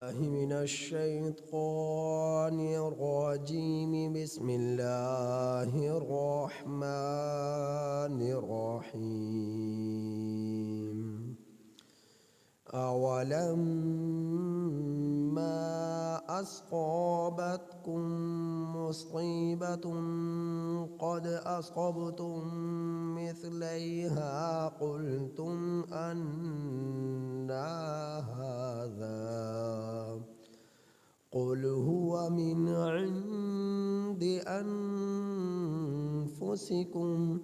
من الشيطان الرجيم بسم الله الرحمن الرحيم أولما أصابتكم مصيبة قد أصبتم مثليها قلتم أنى هذا قل هو من عند أنفسكم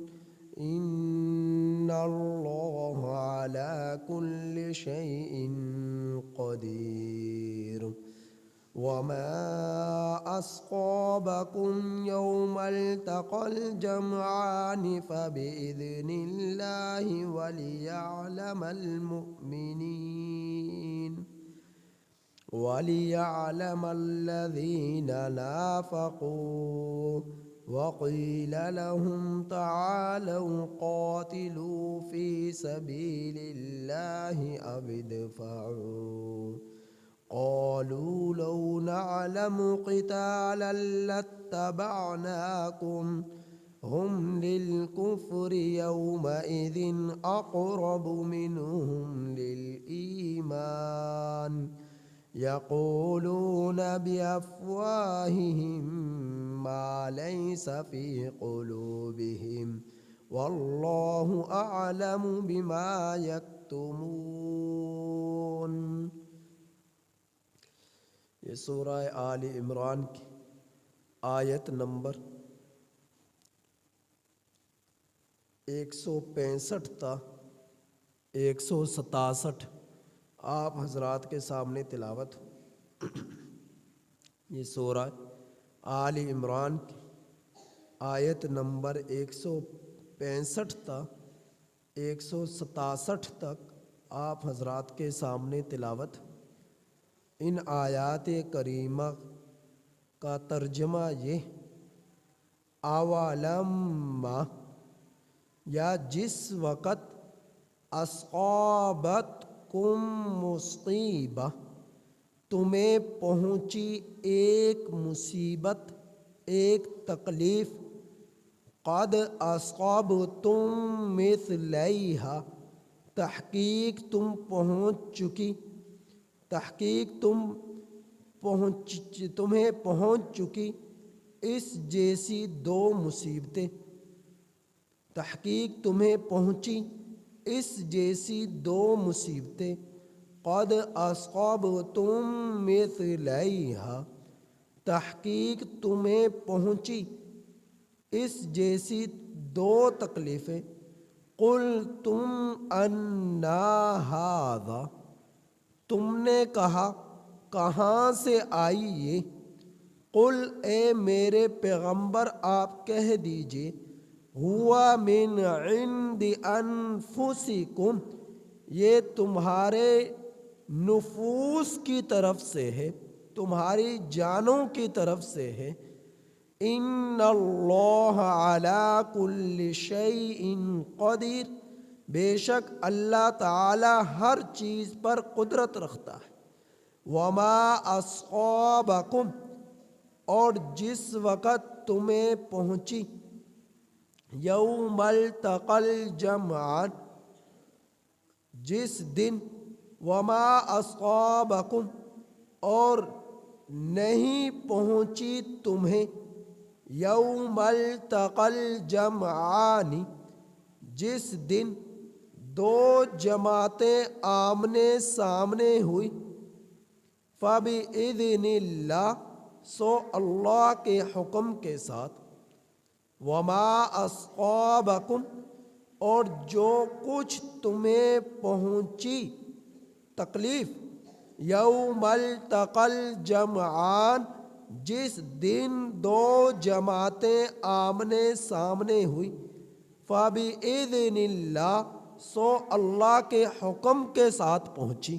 إن الله على كل شيء قدير وما أصابكم يوم التقى الجمعان فبإذن الله وليعلم الذين نافقوا وقيل لهم تعالوا قاتلوا في سبيل الله أو ادفعوا قالوا لو نعلم قتالا لاتبعناكم هم للكفر يومئذ أقرب منهم للإيمان يقولون بأفواههم ما ليس في قلوبهم والله أعلم بما يكتمون۔ یہ سورہ آل عمران کی آیت نمبر 165 تا 167 آپ حضرات کے سامنے تلاوت۔ یہ سورہ آل عمران کی آیت نمبر 165 تا 167 تک آپ حضرات کے سامنے تلاوت۔ ان آیات کریمہ کا ترجمہ یہ اولما یا جس وقت اصابتکم مصیبہ تمہیں پہنچی ایک مصیبت ایک تکلیف قد اصابتم مثلیہا تمہیں پہنچ چکی اس جیسی دو مصیبتیں قد اصابتم مثلیہا تمہیں پہنچی اس جیسی دو تکلیفیں قلتم انا ھذا تم نے کہا کہاں سے آئی یہ قل اے میرے پیغمبر آپ کہہ دیجئے ہوا من عند انفسکم یہ تمہارے نفوس کی طرف سے ہے تمہاری جانوں کی طرف سے ہے ان اللہ علی کل شیء قدیر بے شک اللہ تعالی ہر چیز پر قدرت رکھتا ہے وما اصابکم اور جس وقت تمہیں پہنچی یوم التقى الجمعان جس دن وما اصابکم اور نہیں پہنچی تمہیں یوم التقى الجمعان جس دن دو جماعتیں آمنے سامنے ہوئی فَبِإِذْنِ اللَّهِ سو اللہ کے حکم کے ساتھ وَمَا أَصْقَابَكُمْ اور جو کچھ تمہیں پہنچی تکلیف یوم التقى الجمعان جس دن دو جماعتیں آمنے سامنے ہوئی فَبِإِذْنِ اللَّهِ سو اللہ کے حکم کے ساتھ پہنچی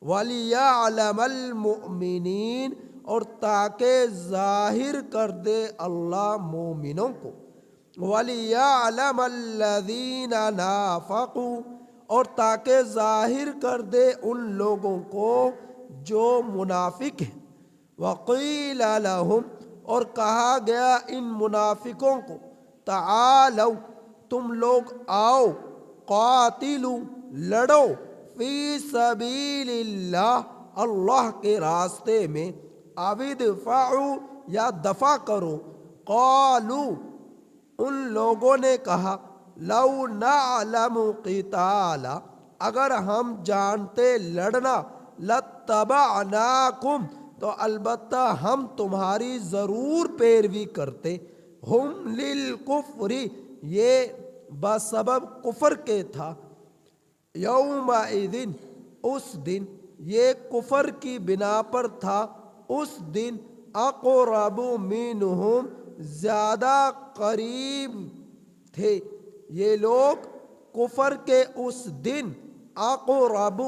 وَلِيَعْلَمَ الْمُؤْمِنِينَ اور تاکہ ظاہر کر دے اللہ مومنوں کو وَلِيَعْلَمَ الَّذِينَ نَافَقُوا اور تاکہ ظاہر کر دے ان لوگوں کو جو منافق ہیں، وقیل لہم اور کہا گیا ان منافقوں کو، تعالو تم لوگ آؤ، قاتلو لڑو، فی سبیل اللہ اللہ کے راستے میں، او ادفعوا یا دفع کرو، قالو ان لوگوں نے کہا، لو نعلم قتالا اگر ہم جانتے لڑنا، لاتبعناکم تو البتہ ہم تمہاری ضرور پیروی کرتے، ہم للکفر یہ بسبب کفر کے تھا، یومئذ اس دن یہ کفر کی بنا پر تھا، اس دن اقرب منہم زیادہ قریب تھے یہ لوگ، کفر کے اس دن اقرب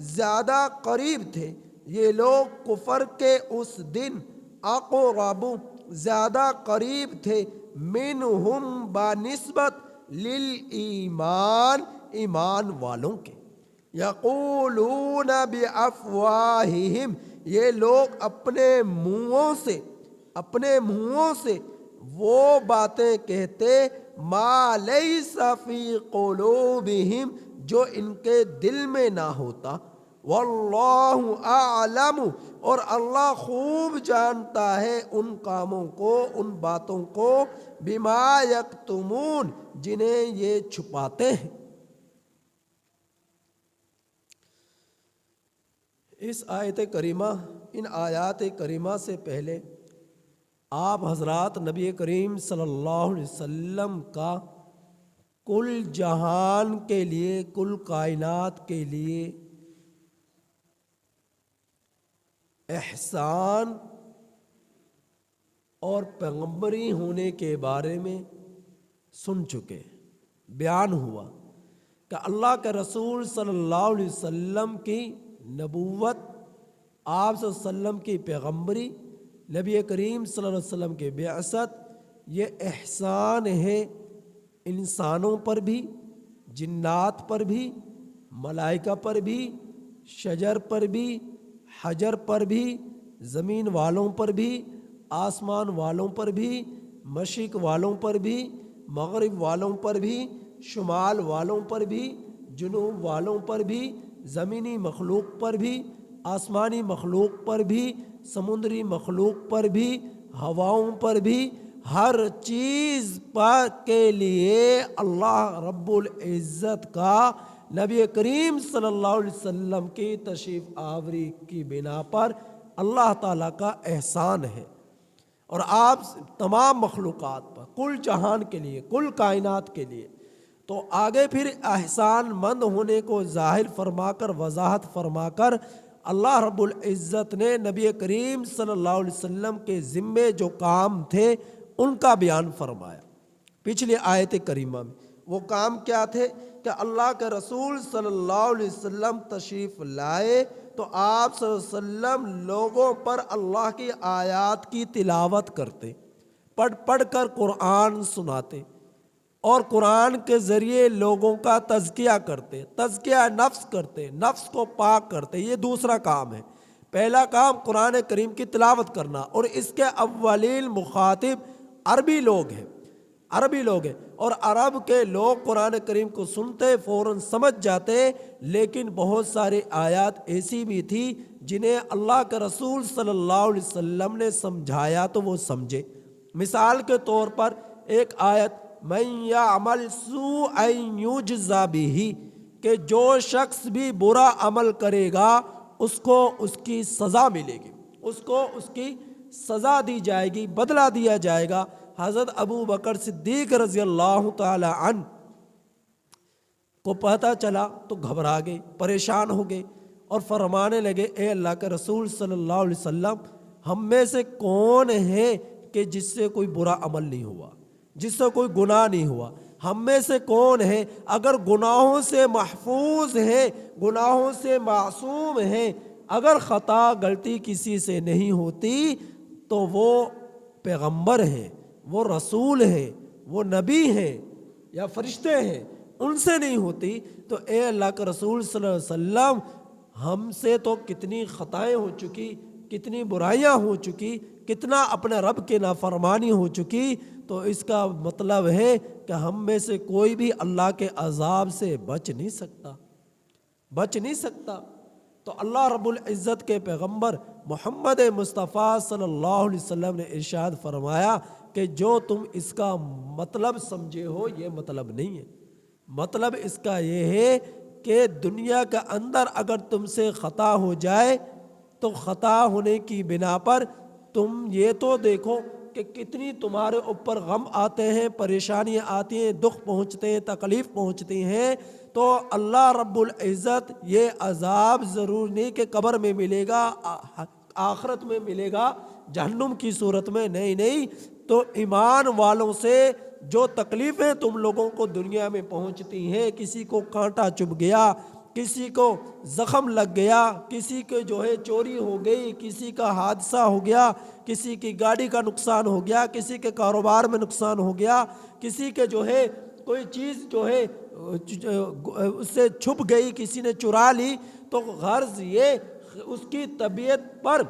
زیادہ قریب تھے یہ لوگ، کفر کے اس دن اقرب زیادہ قریب تھے، منہم بنسبت للایمان ایمان والوں کے، یقولون بافواہہم یہ لوگ اپنے منہوں سے وہ باتیں کہتے، ما لیس فی قلوبہم جو ان کے دل میں نہ ہوتا، واللہ اعلم اور اللہ خوب جانتا ہے ان کاموں کو، ان باتوں کو، بما یکتمون جنہیں یہ چھپاتے ہیں۔ اس آیت کریمہ، ان آیات کریمہ سے پہلے آپ حضرات نبی کریم صلی اللہ علیہ وسلم کا کل جہان کے لیے، کل کائنات کے لیے احسان اور پیغمبری ہونے کے بارے میں سن چکے، بیان ہوا کہ اللہ کے رسول صلی اللہ علیہ وسلم کی نبوت، آپ صلی اللہ علیہ وسلم کی پیغمبری، نبی کریم صلی اللہ علیہ وسلم کی بعثت، یہ احسان ہے انسانوں پر بھی، جنات پر بھی، ملائکہ پر بھی، شجر پر بھی، حجر پر بھی، زمین والوں پر بھی، آسمان والوں پر بھی، مشرق والوں پر بھی، مغرب والوں پر بھی، شمال والوں پر بھی، جنوب والوں پر بھی، زمینی مخلوق پر بھی، آسمانی مخلوق پر بھی، سمندری مخلوق پر بھی، ہواؤں پر بھی، ہر چیز پر کے لیے اللہ رب العزت کا نبی کریم صلی اللہ علیہ وسلم کی تشریف آوری کی بنا پر اللہ تعالیٰ کا احسان ہے، اور آپ تمام مخلوقات پر، کل جہان کے لیے، کل کائنات کے لیے۔ تو آگے پھر احسان مند ہونے کو ظاہر فرما کر، وضاحت فرما کر، اللہ رب العزت نے نبی کریم صلی اللہ علیہ وسلم کے ذمے جو کام تھے ان کا بیان فرمایا پچھلی آیت کریمہ میں۔ وہ کام کیا تھے کہ اللہ کے رسول صلی اللہ علیہ وسلم تشریف لائے تو آپ صلی اللہ علیہ وسلم لوگوں پر اللہ کی آیات کی تلاوت کرتے، پڑھ کر قرآن سناتے، اور قرآن کے ذریعے لوگوں کا تزکیہ کرتے، تزکیہ نفس کرتے، نفس کو پاک کرتے۔ یہ دوسرا کام ہے۔ پہلا کام قرآن کریم کی تلاوت کرنا، اور اس کے اولین مخاطب عربی لوگ ہیں، اور عرب کے لوگ قرآن کریم کو سنتے فوراً سمجھ جاتے، لیکن بہت سارے آیات ایسی بھی تھی جنہیں اللہ کے رسول صلی اللہ علیہ وسلم نے سمجھایا تو وہ سمجھے۔ مثال کے طور پر ایک آیت، من یعمل سوءا یجزا بہ، کہ جو شخص بھی برا عمل کرے گا اس کو اس کی سزا ملے گی، اس کو اس کی سزا دی جائے گی، بدلہ دیا جائے گا۔ حضرت ابو بکر صدیق رضی اللہ تعالی عنہ کو پتہ چلا تو گھبرا گئے، پریشان ہو گئے، اور فرمانے لگے، اے اللہ کے رسول صلی اللہ علیہ وسلم، ہم میں سے کون ہے کہ جس سے کوئی برا عمل نہیں ہوا، جس سے کوئی گناہ نہیں ہوا؟ ہم میں سے کون ہے اگر گناہوں سے محفوظ ہے، گناہوں سے معصوم ہے، اگر خطا غلطی کسی سے نہیں ہوتی تو وہ پیغمبر ہیں، وہ رسول ہیں، وہ نبی ہیں یا فرشتے ہیں، ان سے نہیں ہوتی۔ تو اے اللہ کے رسول صلی اللہ علیہ وسلم، ہم سے تو کتنی خطائیں ہو چکی، کتنی برائیاں ہو چکی، کتنا اپنے رب کی نافرمانی ہو چکی، تو اس کا مطلب ہے کہ ہم میں سے کوئی بھی اللہ کے عذاب سے بچ نہیں سکتا۔ تو اللہ رب العزت کے پیغمبر محمد مصطفیٰ صلی اللہ علیہ وسلم نے ارشاد فرمایا کہ جو تم اس کا مطلب سمجھے ہو یہ مطلب نہیں ہے۔ مطلب اس کا یہ ہے کہ دنیا کے اندر اگر تم سے خطا ہو جائے تو خطا ہونے کی بنا پر تم یہ تو دیکھو کہ کتنی تمہارے اوپر غم آتے ہیں، پریشانیاں آتی ہیں، دکھ پہنچتے ہیں، تکلیف پہنچتی ہیں، تو اللہ رب العزت یہ عذاب ضرور نہیں کہ قبر میں ملے گا، آخرت میں ملے گا، جہنم کی صورت میں نہیں۔ تو ایمان والوں سے جو تکلیفیں تم لوگوں کو دنیا میں پہنچتی ہیں، کسی کو کانٹا چبھ گیا، کسی کو زخم لگ گیا، کسی کے جو ہے چوری ہو گئی، کسی کا حادثہ ہو گیا، کسی کی گاڑی کا نقصان ہو گیا، کسی کے کاروبار میں نقصان ہو گیا، کسی کے جو ہے کوئی چیز جو ہے اس سے چھپ گئی، کسی نے چرا لی، تو غرض یہ اس کی طبیعت پر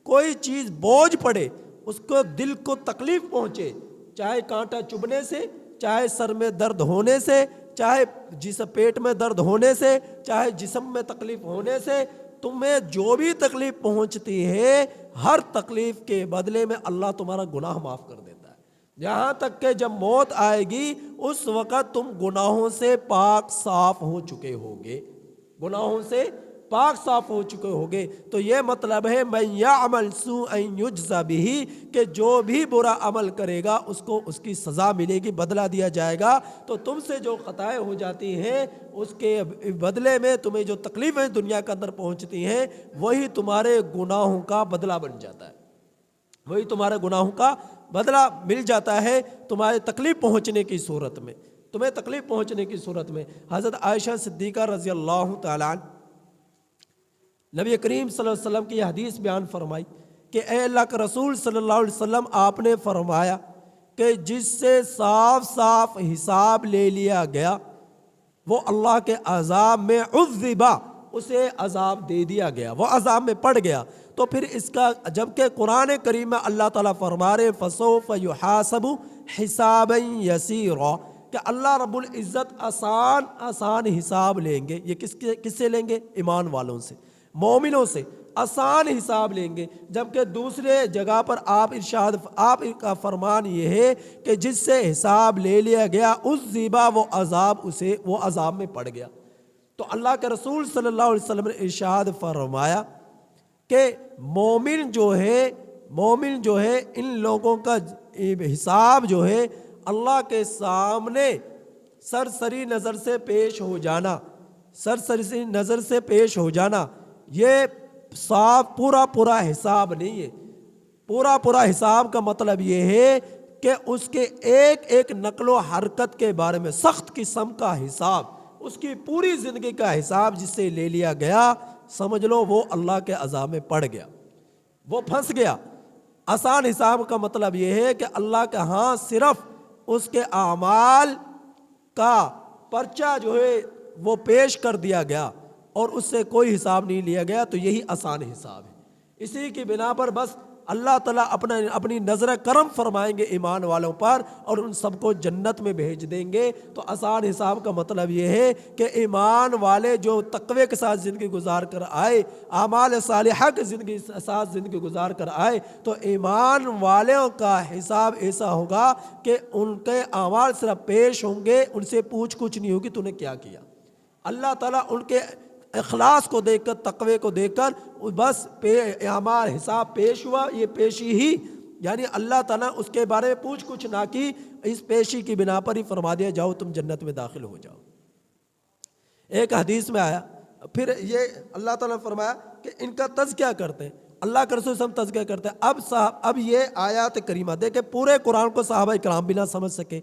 کوئی چیز بوجھ پڑے، اس کو دل کو تکلیف پہنچے، چاہے کانٹا چبھنے سے، چاہے سر میں درد ہونے سے، چاہے پیٹ میں درد ہونے سے، چاہے جسم میں تکلیف ہونے سے، تمہیں جو بھی تکلیف پہنچتی ہے، ہر تکلیف کے بدلے میں اللہ تمہارا گناہ معاف کر دیتا ہے، یہاں تک کہ جب موت آئے گی اس وقت تم گناہوں سے پاک صاف ہو چکے ہوگے، گناہوں سے پاک صاف ہو چکے ہوگے۔ تو یہ مطلب ہے من یعمل سوءا یجزی بہ، کہ جو بھی برا عمل کرے گا اس کو اس کی سزا ملے گی، بدلہ دیا جائے گا۔ تو تم سے جو خطائیں ہو جاتی ہیں اس کے بدلے میں تمہیں جو تکلیفیں دنیا کے اندر پہنچتی ہیں وہی تمہارے گناہوں کا بدلہ بن جاتا ہے، وہی تمہارے گناہوں کا بدلہ مل جاتا ہے تمہارے تکلیف پہنچنے کی صورت میں، تمہیں تکلیف پہنچنے کی صورت میں۔ حضرت عائشہ صدیقہ رضی اللہ تعالیٰ عنہ نبی کریم صلی اللہ علیہ وسلم کی حدیث بیان فرمائی کہ اے اللہ کے رسول صلی اللہ علیہ وسلم، آپ نے فرمایا کہ جس سے صاف صاف حساب لے لیا گیا وہ اللہ کے عذاب میں عذبا، اسے عذاب دے دیا گیا، وہ عذاب میں پڑ گیا۔ تو پھر اس کا جبکہ قرآن کریم میں اللہ تعالیٰ فرما رہے فسوف یحاسب حسابا یسیرا، کہ اللہ رب العزت آسان حساب لیں گے۔ یہ کس سے لیں گے؟ ایمان والوں سے، مومنوں سے آسان حساب لیں گے۔ جبکہ دوسرے جگہ پر آپ کا فرمان یہ ہے کہ جس سے حساب لے لیا گیا اس زیبا وہ عذاب میں پڑ گیا۔ تو اللہ کے رسول صلی اللہ علیہ وسلم نے ارشاد فرمایا کہ مومن جو ہے ان لوگوں کا حساب جو ہے اللہ کے سامنے سرسری نظر سے پیش ہو جانا، یہ صاف پورا حساب نہیں ہے۔ پورا حساب کا مطلب یہ ہے کہ اس کے ایک نقل و حرکت کے بارے میں سخت قسم کا حساب، اس کی پوری زندگی کا حساب جس سے لے لیا گیا، سمجھ لو وہ اللہ کے عذاب میں پڑ گیا، وہ پھنس گیا۔ آسان حساب کا مطلب یہ ہے کہ اللہ کے ہاں صرف اس کے اعمال کا پرچہ جو ہے وہ پیش کر دیا گیا اور اس سے کوئی حساب نہیں لیا گیا، تو یہی آسان حساب ہے۔ اسی کی بنا پر بس اللہ تعالیٰ اپنی نظر کرم فرمائیں گے ایمان والوں پر اور ان سب کو جنت میں بھیج دیں گے۔ تو آسان حساب کا مطلب یہ ہے کہ ایمان والے جو تقوی کے ساتھ زندگی گزار کر آئے، اعمال صالحہ کی زندگی گزار کر آئے، تو ایمان والوں کا حساب ایسا ہوگا کہ ان کے اعمال صرف پیش ہوں گے، ان سے پوچھ کچھ نہیں ہوگی تو نے کیا کیا۔ اللہ تعالیٰ ان کے اخلاص کو دیکھ کر، تقوی کو دیکھ کر بس اعمال حساب پیش ہوا، یہ پیشی ہی، یعنی اللہ تعالیٰ اس کے بارے میں پوچھ کچھ نہ کی، اس پیشی کی بنا پر ہی فرما دیا جاؤ تم جنت میں داخل ہو جاؤ۔ ایک حدیث میں آیا، پھر یہ اللہ تعالیٰ نے فرمایا کہ ان کا تزکیہ کرتے ہیں، اللہ کے رسول ہم تزکیہ کرتے ہیں۔ اب یہ آیات کریمہ دیکھیں، پورے قرآن کو صحابہ کرام بھی نہ سمجھ سکے،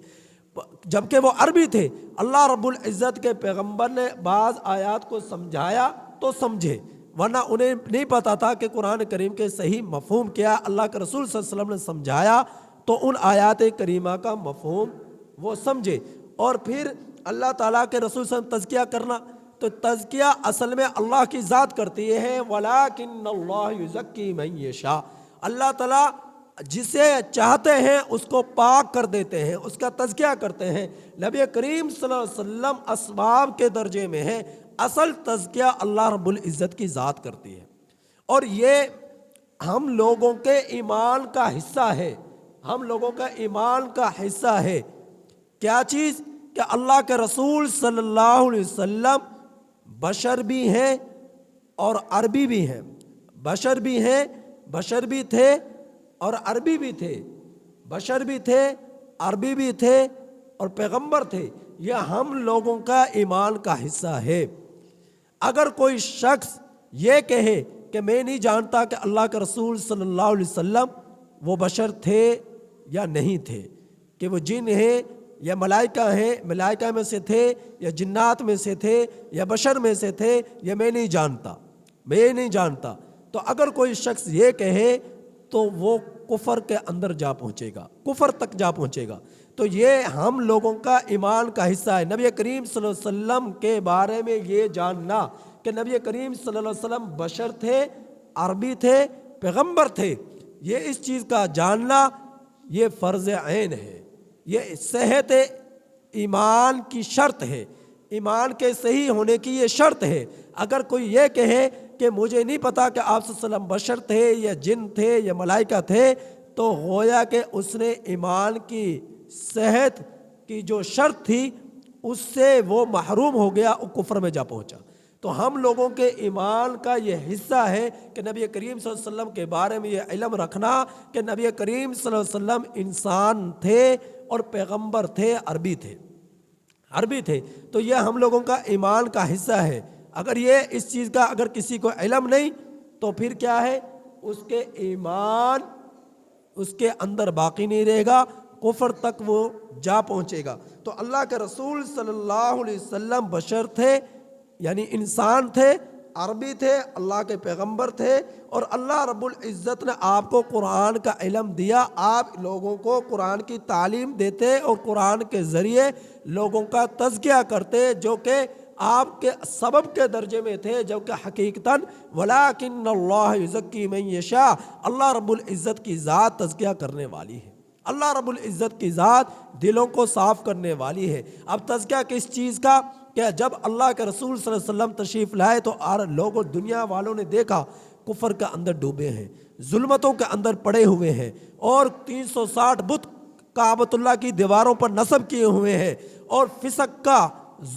جبکہ وہ عربی تھے۔ اللہ رب العزت کے پیغمبر نے بعض آیات کو سمجھایا تو سمجھے، ورنہ انہیں نہیں پتا تھا کہ قرآن کریم کے صحیح مفہوم کیا۔ اللہ کے رسول صلی اللہ علیہ وسلم نے سمجھایا تو ان آیات کریمہ کا مفہوم وہ سمجھے۔ اور پھر اللہ تعالیٰ کے رسول صلی اللہ علیہ وسلم تزکیہ کرنا، تو تزکیہ اصل میں اللہ کی ذات کرتی ہے، وَلَٰكِنَّ اللَّهَ يُزَكِّي مَن يَشَاءُ، اللہ تعالیٰ جسے چاہتے ہیں اس کو پاک کر دیتے ہیں، اس کا تزکیہ کرتے ہیں۔ نبی کریم صلی اللہ علیہ وسلم اسباب کے درجے میں ہیں، اصل تزکیہ اللہ رب العزت کی ذات کرتی ہے، اور یہ ہم لوگوں کے ایمان کا حصہ ہے، ہم لوگوں کا ایمان کا حصہ ہے۔ کیا چیز؟ کہ اللہ کے رسول صلی اللہ علیہ وسلم بشر بھی ہیں اور عربی بھی ہیں، بشر بھی ہیں، بشر بھی تھے اور عربی بھی تھے، بشر بھی تھے، عربی بھی تھے اور پیغمبر تھے۔ یہ ہم لوگوں کا ایمان کا حصہ ہے۔ اگر کوئی شخص یہ کہے کہ میں نہیں جانتا کہ اللہ کے رسول صلی اللہ علیہ وسلم وہ بشر تھے یا نہیں تھے، کہ وہ جن ہیں یا ملائکہ ہیں، ملائکہ میں سے تھے یا جنات میں سے تھے یا بشر میں سے تھے، یہ میں نہیں جانتا، میں نہیں جانتا، تو اگر کوئی شخص یہ کہے تو وہ کفر کے اندر جا پہنچے گا، کفر تک جا پہنچے گا۔ تو یہ ہم لوگوں کا ایمان کا حصہ ہے۔ نبی کریم صلی اللہ علیہ وسلم کے بارے میں یہ جاننا کہ نبی کریم صلی اللہ علیہ وسلم بشر تھے، عربی تھے، پیغمبر تھے، یہ اس چیز کا جاننا یہ فرض عین ہے، یہ صحت ایمان کی شرط ہے، ایمان کے صحیح ہونے کی یہ شرط ہے۔ اگر کوئی یہ کہے کہ مجھے نہیں پتا کہ آپ صلی اللہ علیہ وسلم بشر تھے یا جن تھے یا ملائکہ تھے، تو گویا کہ اس نے ایمان کی صحت کی جو شرط تھی اس سے وہ محروم ہو گیا، وہ کفر میں جا پہنچا۔ تو ہم لوگوں کے ایمان کا یہ حصہ ہے کہ نبی کریم صلی اللہ علیہ وسلم کے بارے میں یہ علم رکھنا کہ نبی کریم صلی اللہ علیہ وسلم انسان تھے اور پیغمبر تھے، عربی تھے، عربی تھے۔ تو یہ ہم لوگوں کا ایمان کا حصہ ہے۔ اگر یہ اس چیز کا اگر کسی کو علم نہیں تو پھر کیا ہے؟ اس کے ایمان اس کے اندر باقی نہیں رہے گا، کفر تک وہ جا پہنچے گا۔ تو اللہ کے رسول صلی اللہ علیہ وسلم بشر تھے، یعنی انسان تھے، عربی تھے، اللہ کے پیغمبر تھے، اور اللہ رب العزت نے آپ کو قرآن کا علم دیا، آپ لوگوں کو قرآن کی تعلیم دیتے اور قرآن کے ذریعے لوگوں کا تزکیہ کرتے، جو کہ آپ کے سبب کے درجے میں تھے، جو کہ حقیقتاً وَلَٰكِنَّ اللَّهَ يُزَكِّي مَن يَشَاءُ، اللہ رب العزت کی ذات تزکیہ کرنے والی ہے، اللہ رب العزت کی ذات دلوں کو صاف کرنے والی ہے۔ اب تزکیہ کس چیز کا؟ کہ جب اللہ کے رسول صلی اللہ علیہ وسلم تشریف لائے تو لوگوں دنیا والوں نے دیکھا کفر کے اندر ڈوبے ہیں، ظلمتوں کے اندر پڑے ہوئے ہیں، اور 360 بت کعبۃ اللہ کی دیواروں پر نصب کیے ہوئے ہیں، اور فسق کا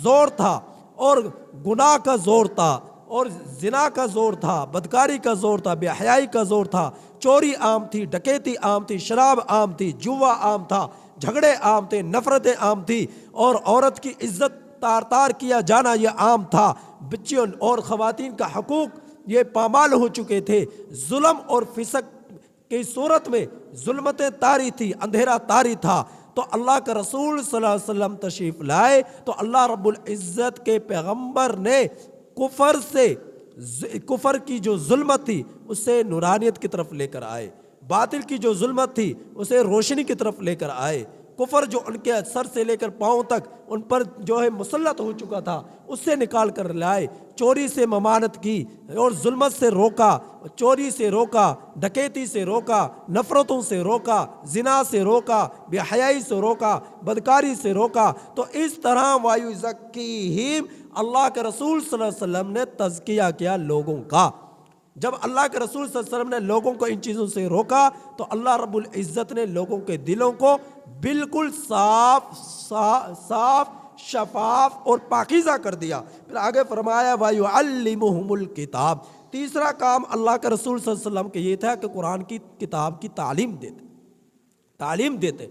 زور تھا، اور گناہ کا زور تھا، اور زنا کا زور تھا، بدکاری کا زور تھا، بے حیائی کا زور تھا، چوری عام تھی، ڈکیتی عام تھی، شراب عام تھی، جوا عام تھا، جھگڑے عام تھے، نفرتیں عام تھی، اور عورت کی عزت تار تار کیا جانا یہ عام تھا، بچیوں اور خواتین کا حقوق یہ پامال ہو چکے تھے، ظلم اور فسق کی صورت میں ظلمتیں طاری تھی، اندھیرا طاری تھا۔ تو اللہ کا رسول صلی اللہ علیہ وسلم تشریف لائے تو اللہ رب العزت کے پیغمبر نے کفر کی جو ظلمت تھی اسے نورانیت کی طرف لے کر آئے، باطل کی جو ظلمت تھی اسے روشنی کی طرف لے کر آئے، کفر جو ان کے سر سے لے کر پاؤں تک ان پر جو ہے مسلط ہو چکا تھا اس سے نکال کر لائے، چوری سے ممانعت کی اور ظلمت سے روکا، چوری سے روکا، ڈکیتی سے روکا، نفرتوں سے روکا، زنا سے روکا، بے حیائی سے روکا، بدکاری سے روکا۔ تو اس طرح وَيُزَكِّيهِمْ، اللہ کے رسول صلی اللہ علیہ وسلم نے تزکیہ کیا لوگوں کا۔ جب اللہ کے رسول صلی اللہ علیہ وسلم نے لوگوں کو ان چیزوں سے روکا تو اللہ رب العزت نے لوگوں کے دلوں کو بالکل صاف شفاف اور پاکیزہ کر دیا۔ پھر آگے فرمایا وَيُعَلِّمُهُمُ الْكِتَابَ، تیسرا کام اللہ کے رسول صلی اللہ علیہ وسلم کے یہ تھا کہ قرآن کی کتاب کی تعلیم دیتے۔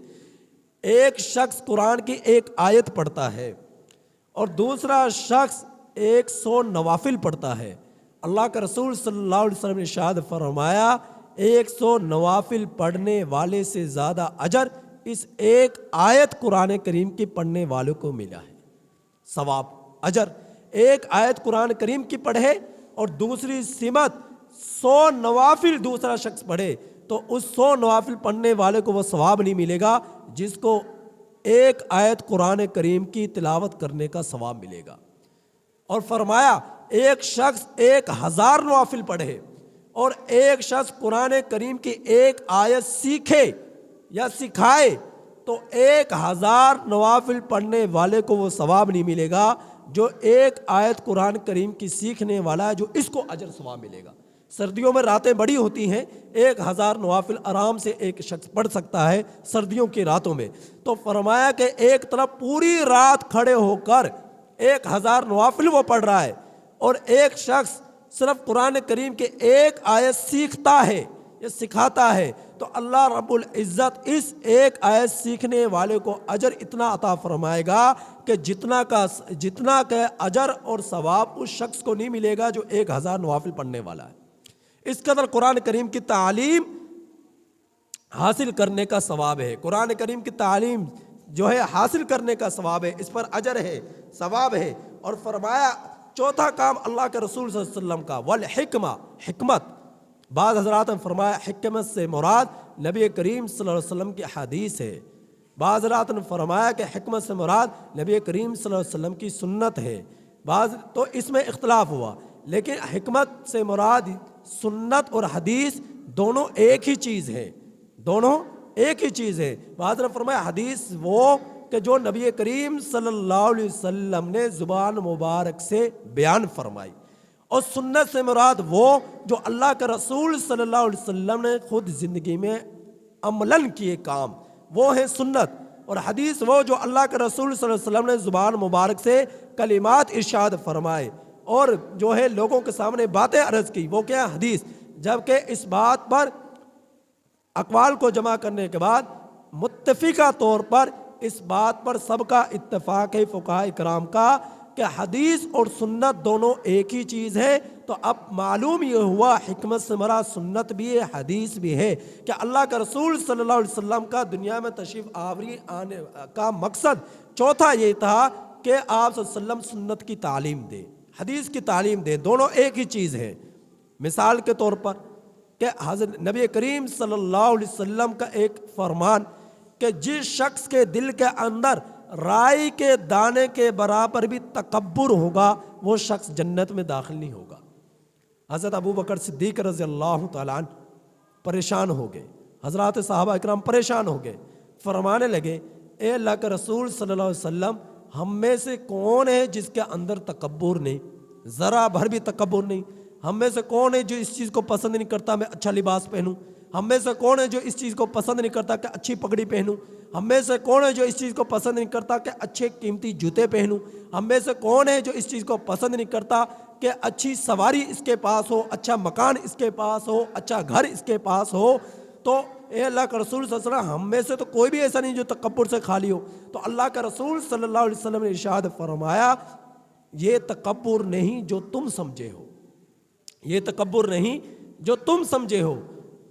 ایک شخص قرآن کی ایک آیت پڑھتا ہے اور دوسرا شخص 100 نوافل پڑھتا ہے۔ اللہ کے رسول صلی اللہ علیہ وسلم نے ارشاد فرمایا 100 نوافل پڑھنے والے سے زیادہ اجر اس ایک آیت قرآن کریم کی پڑھنے والوں کو ملا ہے، ثواب، اجر۔ ایک آیت قرآن کریم کی پڑھے اور دوسری سمت 100 نوافل دوسرا شخص پڑھے تو اس 100 نوافل پڑھنے والے کو وہ ثواب نہیں ملے گا جس کو ایک آیت قرآن کریم کی تلاوت کرنے کا ثواب ملے گا۔ اور فرمایا ایک شخص 1000 نوافل پڑھے اور ایک شخص قرآن کریم کی ایک آیت سیکھے یا سکھائے تو 1000 نوافل پڑھنے والے کو وہ ثواب نہیں ملے گا جو ایک آیت قرآن کریم کی سیکھنے والا ہے، جو اس کو اجر ثواب ملے گا۔ سردیوں میں راتیں بڑی ہوتی ہیں، 1000 نوافل آرام سے ایک شخص پڑھ سکتا ہے سردیوں کی راتوں میں۔ تو فرمایا کہ ایک طرف پوری رات کھڑے ہو کر 1000 نوافل وہ پڑھ رہا ہے اور ایک شخص صرف قرآن کریم کے ایک آیت سیکھتا ہے یا سکھاتا ہے، تو اللہ رب العزت اس ایک آیت سیکھنے والے کو اجر اتنا عطا فرمائے گا کہ جتنا کا اجر اور ثواب اس شخص کو نہیں ملے گا جو 1000 نوافل پڑھنے والا ہے۔ اس قدر قرآن کریم کی تعلیم حاصل کرنے کا ثواب ہے، قرآن کریم کی تعلیم جو ہے حاصل کرنے کا ثواب ہے، اس پر اجر ہے، ثواب ہے۔ اور فرمایا چوتھا کام اللہ کے رسول صلی اللہ علیہ وسلم کا والحکمہ، حکمت۔ بعض حضرات نے فرمایا حکمت سے مراد نبی کریم صلی اللہ علیہ وسلم کی حدیث ہے، بعض حضرات نے فرمایا کہ حکمت سے مراد نبی کریم صلی اللہ علیہ وسلم کی سنت ہے، تو اس میں اختلاف ہوا، لیکن حکمت سے مراد سنت اور حدیث دونوں ایک ہی چیز ہے، دونوں ایک ہی چیز ہے۔ بعض نے فرمایا حدیث وہ کہ جو نبی کریم صلی اللہ علیہ وسلم نے زبان مبارک سے بیان فرمائی، اور سنت سے مراد وہ جو اللہ کے رسول صلی اللہ علیہ وسلم نے خود زندگی میں عملاً کیے کام، وہ ہیں سنت۔ اور حدیث وہ جو اللہ کے رسول صلی اللہ علیہ وسلم نے زبان مبارک سے کلمات ارشاد فرمائے اور جو ہے لوگوں کے سامنے باتیں عرض کی، وہ کیا حدیث۔ جبکہ اس بات پر اقوال کو جمع کرنے کے بعد متفقہ طور پر اس بات پر سب کا اتفاق ہے فقہاء کرام کا کہ حدیث اور سنت دونوں ایک ہی چیز ہے۔ تو اب معلوم یہ ہوا حکمت سے مراد سنت بھی ہے، حدیث بھی ہے، کہ اللہ کا رسول صلی اللہ علیہ وسلم کا دنیا میں تشریف آوری آنے کا مقصد چوتھا یہ تھا کہ آپ صلی اللہ علیہ وسلم سنت کی تعلیم دیں، حدیث کی تعلیم دیں، دونوں ایک ہی چیز ہے۔ مثال کے طور پر کہ حضرت نبی کریم صلی اللہ علیہ وسلم کا ایک فرمان کہ جس شخص کے دل کے اندر رائی کے دانے کے برابر بھی تکبر ہوگا وہ شخص جنت میں داخل نہیں ہوگا۔ حضرت ابو بکر صدیق رضی اللہ تعالیٰ عنہ پریشان ہو گئے، حضرات صحابہ اکرام پریشان ہو گئے، فرمانے لگے اے اللہ کے رسول صلی اللہ علیہ وسلم، ہم میں سے کون ہے جس کے اندر تکبر نہیں، ذرا بھر بھی تکبر نہیں؟ ہم میں سے کون ہے جو اس چیز کو پسند نہیں کرتا میں اچھا لباس پہنوں؟ ہم میں سے کون ہے جو اس چیز کو پسند نہیں کرتا کہ اچھی پگڑی پہنوں؟ ہم میں سے کون ہے جو اس چیز کو پسند نہیں کرتا کہ اچھے قیمتی جوتے پہنوں؟ ہم میں سے کون ہے جو اس چیز کو پسند نہیں کرتا کہ اچھی سواری اس کے پاس ہو، اچھا مکان اس کے پاس ہو، اچھا گھر اس کے پاس ہو؟ تو اے اللہ کا رسول صلی اللہ علیہ وسلم، ہم میں سے تو کوئی بھی ایسا نہیں جو تکبر سے خالی ہو۔ تو اللہ کا رسول صلی اللہ علیہ وسلم نے ارشاد فرمایا یہ تکبر نہیں جو تم سمجھے ہو، یہ تکبر نہیں جو تم سمجھے ہو۔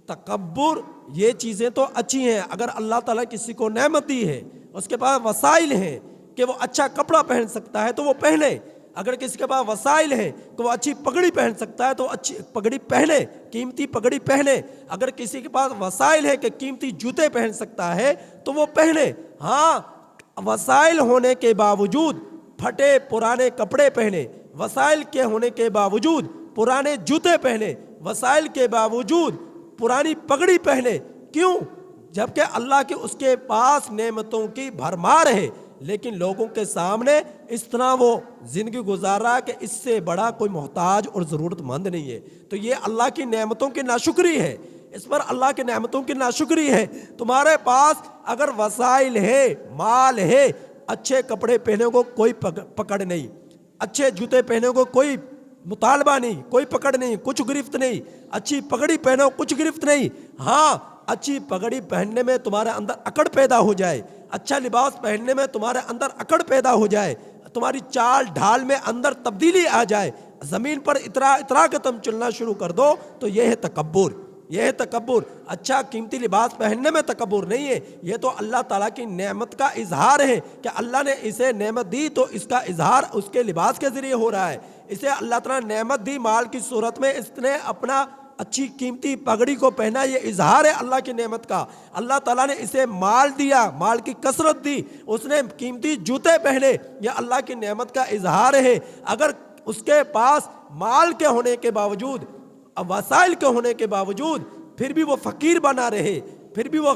تکبر یہ چیزیں تو اچھی ہیں، اگر اللہ تعالیٰ کسی کو نعمت دی ہے، اس کے پاس وسائل ہیں کہ وہ اچھا کپڑا پہن سکتا ہے تو وہ پہنے، اگر کسی کے پاس وسائل ہیں کہ وہ اچھی پگڑی پہن سکتا ہے تو اچھی پگڑی پہنے، قیمتی پگڑی پہنے، اگر کسی کے پاس وسائل ہے کہ قیمتی جوتے پہن سکتا ہے تو وہ پہنے۔ ہاں، وسائل ہونے کے باوجود پھٹے پرانے کپڑے پہنے، وسائل کے ہونے کے باوجود پرانے جوتے پہنے، وسائل کے باوجود پرانی پگڑی پہنے، کیوں؟ جبکہ اللہ کے اس کے پاس نعمتوں کی بھرمار ہے، لیکن لوگوں کے سامنے اس طرح وہ زندگی گزار رہا ہے کہ اس سے بڑا کوئی محتاج اور ضرورت مند نہیں ہے۔ تو یہ اللہ کی نعمتوں کی ناشکری ہے، اس پر اللہ کی نعمتوں کی ناشکری ہے۔ تمہارے پاس اگر وسائل ہے، مال ہے، اچھے کپڑے پہنے کو کوئی پکڑ نہیں، اچھے جوتے پہنے کو کوئی مطالبہ نہیں، کوئی پکڑ نہیں، کچھ گرفت نہیں، اچھی پگڑی پہنو کچھ گرفت نہیں۔ ہاں، اچھی پگڑی پہننے میں تمہارے اندر اکڑ پیدا ہو جائے، اچھا لباس پہننے میں تمہارے اندر اکڑ پیدا ہو جائے، تمہاری چال ڈھال میں اندر تبدیلی آ جائے، زمین پر اترا کے تم چلنا شروع کر دو، تو یہ ہے تکبر، یہ ہے تکبر۔ اچھا قیمتی لباس پہننے میں تکبر نہیں ہے، یہ تو اللہ تعالیٰ کی نعمت کا اظہار ہے کہ اللہ نے اسے نعمت دی تو اس کا اظہار اس کے لباس کے ذریعے ہو رہا ہے۔ اسے اللہ تعالیٰ نے نعمت دی مال کی صورت میں، اس نے اپنا اچھی قیمتی پگڑی کو پہنا، یہ اظہار ہے اللہ کی نعمت کا۔ اللہ تعالیٰ نے اسے مال دیا، مال کی کثرت دی، اس نے قیمتی جوتے پہنے، یہ اللہ کی نعمت کا اظہار ہے۔ اگر اس کے پاس مال کے ہونے کے باوجود، وسائل کے ہونے کے باوجود پھر بھی وہ فقیر بنا رہے، پھر بھی وہ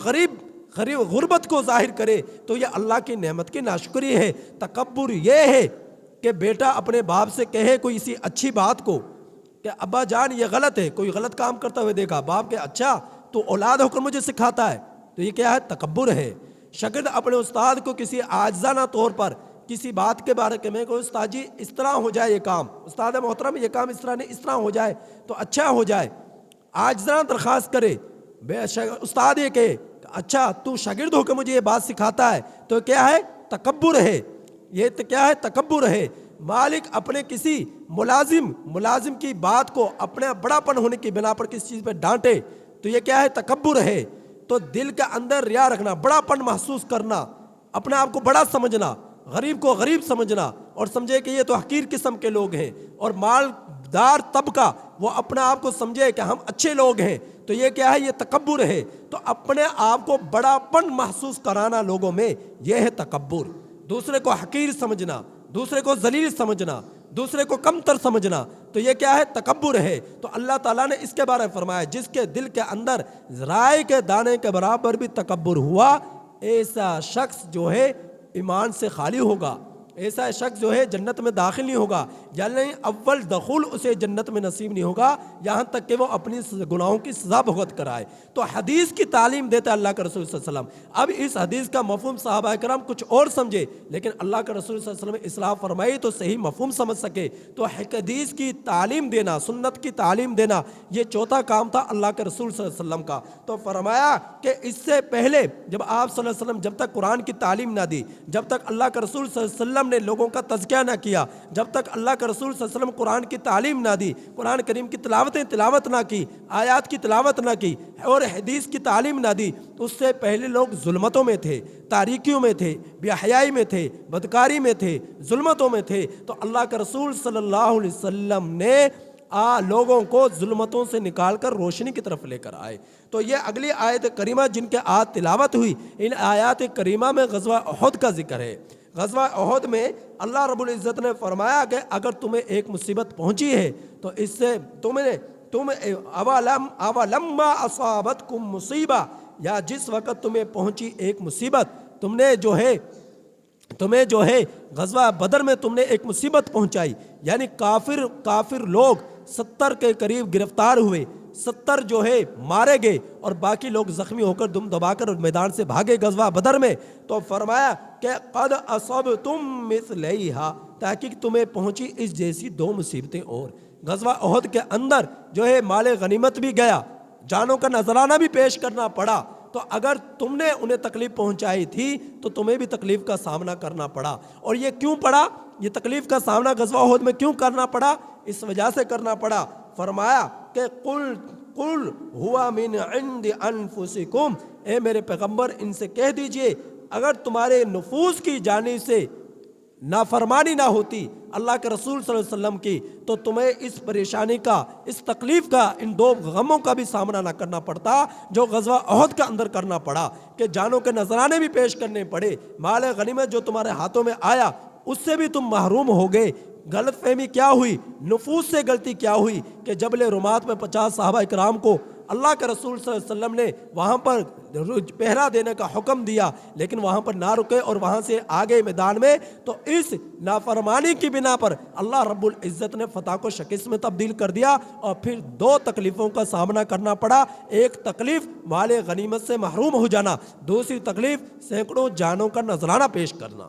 غربت کو ظاہر کرے، تو یہ اللہ کی نعمت کی ناشکری ہے۔ تکبر یہ ہے کہ بیٹا اپنے باپ سے کہے کوئی اسی اچھی بات کو کہ ابا جان یہ غلط ہے، کوئی غلط کام کرتا ہوئے دیکھا، باپ کہ اچھا تو اولاد ہو کر مجھے سکھاتا ہے، تو یہ کیا ہے؟ تکبر ہے۔ شاگرد اپنے استاد کو کسی عاجزانہ طور پر کسی بات کے بارے میں کوئی استاد جی اس طرح ہو جائے یہ کام، استاد محترم یہ کام اس طرح نہیں، اس طرح ہو جائے تو اچھا ہو جائے، عاجزانہ درخواست کرے، استاد یہ کہے اچھا تو شاگرد ہو کے مجھے یہ بات سکھاتا ہے، تو کیا ہے؟ تکبر ہے۔ یہ تو کیا ہے؟ تکبر ہے۔ مالک اپنے کسی ملازم کی بات کو اپنے بڑا پن ہونے کی بنا پر کسی چیز پہ ڈانٹے تو یہ کیا ہے؟ تکبر ہے۔ تو دل کے اندر ریا رکھنا، بڑا پن محسوس کرنا، اپنے آپ کو بڑا سمجھنا، غریب کو غریب سمجھنا اور سمجھے کہ یہ تو حقیر قسم کے لوگ ہیں، اور مالدار طبقہ وہ اپنے آپ کو سمجھے کہ ہم اچھے لوگ ہیں، تو یہ کیا ہے؟ یہ تکبر ہے۔ تو اپنے آپ کو بڑا پن محسوس کرانا لوگوں میں، یہ ہے تکبر۔ دوسرے کو حقیر سمجھنا، دوسرے کو ذلیل سمجھنا، دوسرے کو کمتر سمجھنا، تو یہ کیا ہے؟ تکبر ہے۔ تو اللہ تعالیٰ نے اس کے بارے میں فرمایا جس کے دل کے اندر رائے کے دانے کے برابر بھی تکبر ہوا، ایسا شخص جو ہے ایمان سے خالی ہوگا، ایسا شخص جو ہے جنت میں داخل نہیں ہوگا، یعنی اول دخول اسے جنت میں نصیب نہیں ہوگا یہاں تک کہ وہ اپنی گناہوں کی سزا بھگت کرائے۔ تو حدیث کی تعلیم دیتا اللہ کے رسول صلی اللہ علیہ وسلم۔ اب اس حدیث کا مفہوم صحابہ کرام کچھ اور سمجھے، لیکن اللہ کے رسول صلی اللہ علیہ وسلم نے اصلاح فرمائی تو صحیح مفہوم سمجھ سکے۔ تو حدیث کی تعلیم دینا، سنت کی تعلیم دینا، یہ چوتھا کام تھا اللہ کے رسول صلی اللہ علیہ وسلم کا۔ تو فرمایا کہ اس سے پہلے جب آپ صلی اللہ علیہ وسلم جب تک قرآن کی تعلیم نہ دی، جب تک اللہ کے رسول صلی اللہ علیہ وسلم نے لوگوں کا تزکیہ نہ کیا، جب تک اللہ کے رسول صلی اللہ علیہ وسلم قرآن کی تعلیم نہ دی، قرآن کریم کی تلاوت نہ کی، آیات کی تلاوت نہ کی اور حدیث کی تعلیم نہ دی، اس سے پہلے لوگ ظلمتوں میں تھے، تاریکیوں میں تھے، بے حیائی میں تھے، بدکاری میں تھے، ظلمتوں میں تھے۔ تو اللہ کے رسول صلی اللہ علیہ وسلم نے لوگوں کو ظلمتوں سے نکال کر روشنی کی طرف لے کر آئے۔ تو یہ اگلی آیت کریمہ جن کے آیت تلاوت ہوئی، ان آیات کریمہ میں غزوہ احد کا ذکر ہے۔ غزوہ احد میں اللہ رب العزت نے فرمایا کہ اگر تمہیں ایک مصیبت پہنچی ہے تو اس سے اولما اصابتکم مصیبہ، یا جس وقت تمہیں پہنچی ایک مصیبت، تمہیں جو ہے غزوہ بدر میں تم نے ایک مصیبت پہنچائی، یعنی کافر لوگ 70 کے قریب گرفتار ہوئے، 70 جو ہے مارے گئے اور باقی لوگ زخمی ہو کر دم دبا کر میدان سے بھاگے غزوہ بدر میں۔ تو فرمایا کہ قد اصبتم مثلیہا، تحقیق تمہیں پہنچی اس جیسی 2 مصیبتیں اور۔ غزوہ احد کے اندر جو ہے مال غنیمت بھی گیا، جانوں کا نذرانہ بھی پیش کرنا پڑا۔ تو اگر تم نے انہیں تکلیف پہنچائی تھی تو تمہیں بھی تکلیف کا سامنا کرنا پڑا۔ اور یہ کیوں پڑا؟ یہ تکلیف کا سامنا غزوہ احد میں کیوں کرنا پڑا؟ اس وجہ سے کرنا پڑا، فرمایا کہ قل ہوا من عند انفسکم، اے میرے پیغمبر ان سے کہہ دیجئے اگر تمہارے نفوس کی جانب سے نافرمانی نہ ہوتی اللہ کے رسول صلی اللہ علیہ وسلم کی، تو تمہیں اس پریشانی کا، اس تکلیف کا، ان 2 غموں کا بھی سامنا نہ کرنا پڑتا جو غزوہ احد کے اندر کرنا پڑا، کہ جانوں کے نذرانے بھی پیش کرنے پڑے، مال غنیمت جو تمہارے ہاتھوں میں آیا اس سے بھی تم محروم ہو گئے۔ غلط فہمی کیا ہوئی؟ نفوس سے غلطی کیا ہوئی کہ جبل رمات میں 50 صحابہ کرام کو اللہ کے رسول صلی اللہ علیہ وسلم نے وہاں پر پہرا دینے کا حکم دیا، لیکن وہاں پر نہ رکے اور وہاں سے آگے میدان میں، تو اس نافرمانی کی بنا پر اللہ رب العزت نے فتح کو شکست میں تبدیل کر دیا اور پھر 2 تکلیفوں کا سامنا کرنا پڑا۔ ایک تکلیف مال غنیمت سے محروم ہو جانا، دوسری تکلیف سینکڑوں جانوں کا نذرانہ پیش کرنا۔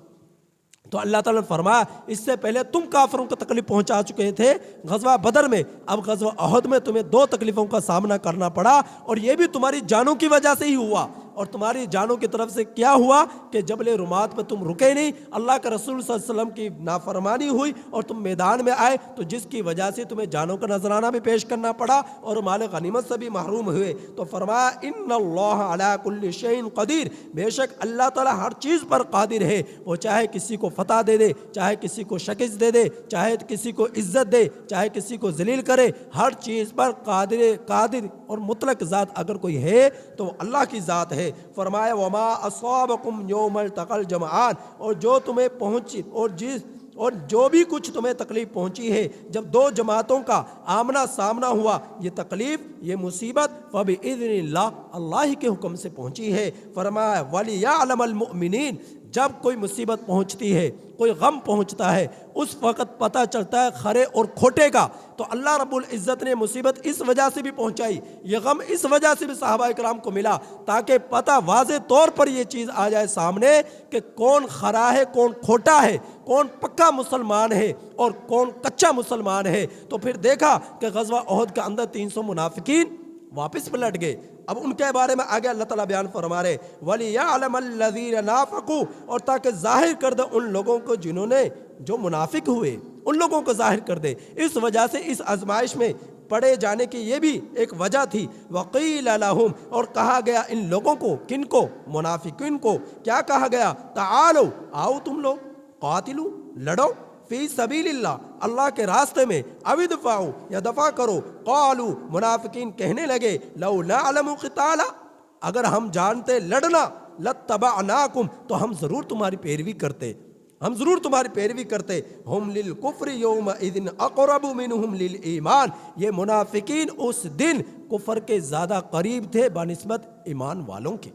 تو اللہ تعالیٰ نے فرمایا اس سے پہلے تم کافروں کو تکلیف پہنچا چکے تھے غزوہ بدر میں، اب غزوہ احد میں تمہیں 2 تکلیفوں کا سامنا کرنا پڑا، اور یہ بھی تمہاری جانوں کی وجہ سے ہی ہوا۔ اور تمہاری جانوں کی طرف سے کیا ہوا کہ جبل رمات پہ تم رکے نہیں، اللہ کے رسول صلی اللہ علیہ وسلم کی نافرمانی ہوئی اور تم میدان میں آئے، تو جس کی وجہ سے تمہیں جانوں کا نذرانہ بھی پیش کرنا پڑا اور مال غنیمت سے بھی محروم ہوئے۔ تو فرمایا ان اللہ علی کل شیء قدیر، بے شک اللہ تعالیٰ ہر چیز پر قادر ہے، وہ چاہے کسی کو فتح دے دے، چاہے کسی کو شکست دے دے، چاہے کسی کو عزت دے، چاہے کسی کو ذلیل کرے، ہر چیز پر قادر اور مطلق ذات اگر کوئی ہے تو اللہ کی ذات ہے۔ فرمایا وما اصابکم یوم التقى الجمعان، اور جو تمہیں پہنچی اور اور جو بھی کچھ تمہیں تکلیف پہنچی ہے، جب دو جماعتوں کا آمنا سامنا ہوا، یہ تکلیف، یہ مصیبت فَبِإِذْنِ اللَّهِ، اللہ ہی کے حکم سے پہنچی ہے۔ فرمایا وَلِيَعْلَمَ الْمُؤْمِنِينَ، جب کوئی مصیبت پہنچتی ہے، کوئی غم پہنچتا ہے، اس وقت پتہ چلتا ہے کھرے اور کھوٹے کا۔ تو اللہ رب العزت نے مصیبت اس وجہ سے بھی پہنچائی، یہ غم اس وجہ سے بھی صحابہ کرام کو ملا، تاکہ پتہ واضح طور پر یہ چیز آ جائے سامنے کہ کون کھرا ہے، کون کھوٹا ہے، کون پکا مسلمان ہے اور کون کچا مسلمان ہے۔ تو پھر دیکھا کہ غزوہ احد کے اندر 300 منافقین واپس پلٹ گئے۔ اب ان کے بارے میں آگے اللہ تعالیٰ بیان فرما رہے وَلِيَعْلَمَ الَّذِينَ نَافَقُوا، اور تاکہ ظاہر کر دے ان لوگوں کو جنہوں نے جو منافق ہوئے، ان لوگوں کو ظاہر کر دے۔ اس وجہ سے اس آزمائش میں پڑے جانے کی یہ بھی ایک وجہ تھی۔ وَقِيلَ لَهُمْ، اور کہا گیا ان لوگوں کو، کن کو؟ منافقین کو۔ کیا کہا گیا؟ تعالو، آؤ تم لوگ، قاتلو، لڑو، فی سبیل اللہ، اللہ کے راستے میں، او ادفعوا، یا دفاع کرو۔ قالو، منافقین کہنے لگے لو نعلم قتالا، اگر ہم جانتے لڑنا، لاتبعناکم، تو ہم ضرور تمہاری پیروی کرتے، ہم ضرور تمہاری پیروی کرتے۔ ہم للکفر یومئذ اقرب منہم للایمان، یہ منافقین اس دن کفر کے زیادہ قریب تھے بنسبت ایمان والوں کے۔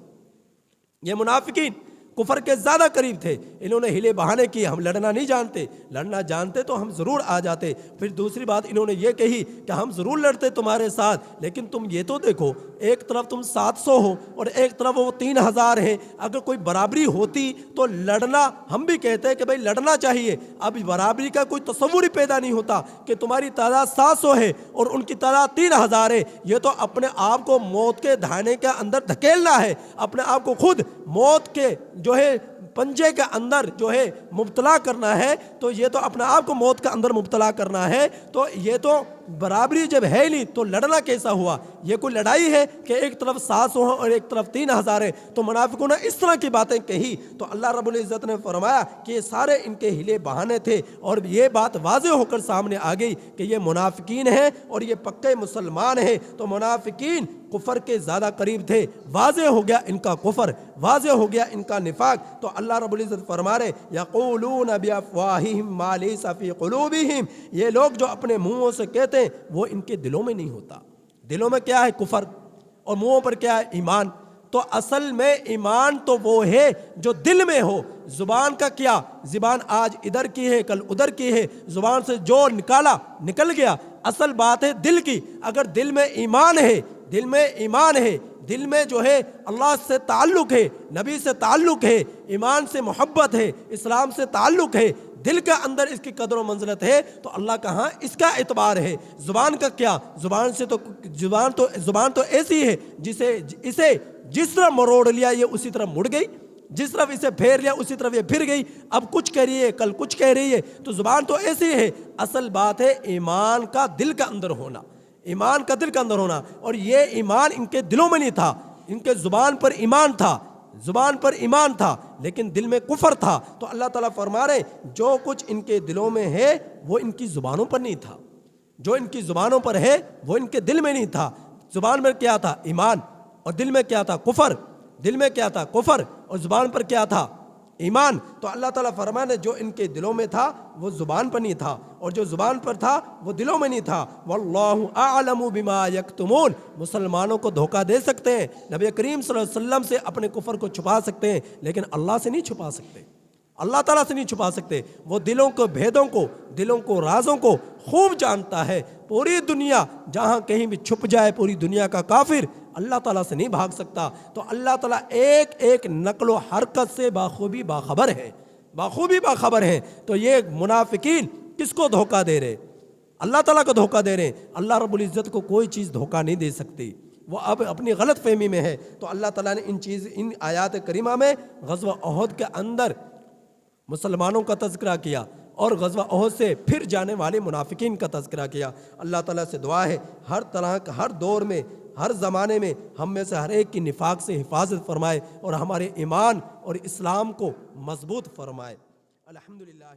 یہ منافقین کفر کے زیادہ قریب تھے۔ انہوں نے ہلے بہانے کیے، ہم لڑنا نہیں جانتے، لڑنا جانتے تو ہم ضرور آ جاتے۔ پھر دوسری بات انہوں نے یہ کہی کہ ہم ضرور لڑتے تمہارے ساتھ، لیکن تم یہ تو دیکھو، ایک طرف تم 700 ہو اور ایک طرف وہ 3000 ہیں، اگر کوئی برابری ہوتی تو لڑنا، ہم بھی کہتے ہیں کہ بھائی لڑنا چاہیے۔ اب برابری کا کوئی تصور ہی پیدا نہیں ہوتا کہ تمہاری تعداد 700 ہے اور ان کی تعداد 3000 ہے، یہ تو اپنے آپ کو موت کے دھانے کے اندر دھکیلنا ہے، اپنے آپ کو خود موت کے جو ہے پنجے کے اندر جو ہے مبتلا کرنا ہے۔ تو یہ تو اپنے آپ کو موت کے اندر مبتلا کرنا ہے۔ تو یہ تو برابری جب ہے نہیں تو لڑنا کیسا ہوا؟ یہ کوئی لڑائی ہے کہ ایک طرف 700 ہیں اور ایک طرف 3000 ہے؟ تو منافقوں نے اس طرح کی باتیں کہی تو اللہ رب العزت نے فرمایا کہ یہ سارے ان کے ہلے بہانے تھے، اور یہ بات واضح ہو کر سامنے آ گئی کہ یہ منافقین ہیں اور یہ پکے مسلمان ہیں۔ تو منافقین کفر کے زیادہ قریب تھے، واضح ہو گیا ان کا کفر، واضح ہو گیا ان کا نفاق۔ تو اللہ رب العزت فرما رہے یقولون بافواہہم ما لیس فی قلوبہم، یہ لوگ جو اپنے منہوں سے کہتے ہیں وہ ان کے دلوں میں نہیں ہوتا۔ دلوں میں کیا ہے؟ کفر، اور منہوں پر کیا ہے؟ ایمان۔ تو اصل میں ایمان تو وہ ہے جو دل میں ہو۔ زبان کا کیا؟ زبان آج ادھر کی ہے، کل ادھر کی ہے، زبان سے جو نکالا نکل گیا۔ اصل بات ہے دل کی۔ اگر دل میں ایمان ہے، دل میں ایمان ہے، دل میں جو ہے اللہ سے تعلق ہے، نبی سے تعلق ہے، ایمان سے محبت ہے، اسلام سے تعلق ہے، دل کے اندر اس کی قدر و منزلت ہے، تو اللہ کہاں اس کا اعتبار ہے۔ زبان کا کیا؟ زبان تو ایسی ہے اسے جس طرح مروڑ لیا یہ اسی طرح مڑ گئی، جس طرف اسے پھیر لیا اسی طرف یہ پھر گئی، اب کچھ کہہ رہی ہے کل کچھ کہہ رہی ہے۔ تو زبان تو ایسی ہے۔ اصل بات ہے ایمان کا دل کا اندر ہونا، ایمان کا دل کا اندر ہونا، اور یہ ایمان ان کے دلوں میں نہیں تھا۔ ان کے زبان پر ایمان تھا، زبان پر ایمان تھا، لیکن دل میں کفر تھا۔ تو اللہ تعالیٰ فرما رہے جو کچھ ان کے دلوں میں ہے وہ ان کی زبانوں پر نہیں تھا، جو ان کی زبانوں پر ہے وہ ان کے دل میں نہیں تھا۔ زبان میں کیا تھا؟ ایمان، اور دل میں کیا تھا؟ کفر۔ دل میں کیا تھا؟ کفر، اور زبان پر کیا تھا؟ ایمان۔ تو اللہ تعالیٰ فرمانے جو ان کے دلوں میں تھا وہ زبان پر نہیں تھا، اور جو زبان پر تھا وہ دلوں میں نہیں تھا۔ واللہ اعلم بما یکتمون، مسلمانوں کو دھوکہ دے سکتے ہیں، نبی کریم صلی اللہ علیہ وسلم سے اپنے کفر کو چھپا سکتے ہیں، لیکن اللہ سے نہیں چھپا سکتے، اللہ تعالیٰ سے نہیں چھپا سکتے۔ وہ دلوں کو، بھیدوں کو، دلوں کو، رازوں کو خوب جانتا ہے۔ پوری دنیا جہاں کہیں بھی چھپ جائے، پوری دنیا کا کافر اللہ تعالیٰ سے نہیں بھاگ سکتا۔ تو اللہ تعالیٰ ایک ایک نقل و حرکت سے باخوبی باخبر ہے، باخوبی باخبر ہے۔ تو یہ منافقین کس کو دھوکہ دے رہے؟ اللہ تعالیٰ کو دھوکہ دے رہے ہیں۔ اللہ رب العزت کو کوئی چیز دھوکہ نہیں دے سکتی، وہ اب اپنی غلط فہمی میں ہے۔ تو اللہ تعالیٰ نے ان آیات کریمہ میں غزوہ احد کے اندر مسلمانوں کا تذکرہ کیا اور غزوہ احد سے پھر جانے والے منافقین کا تذکرہ کیا۔ اللہ تعالیٰ سے دعا ہے ہر طرح کا، ہر دور میں، ہر زمانے میں ہم میں سے ہر ایک کی نفاق سے حفاظت فرمائے اور ہمارے ایمان اور اسلام کو مضبوط فرمائے۔ الحمدللہ۔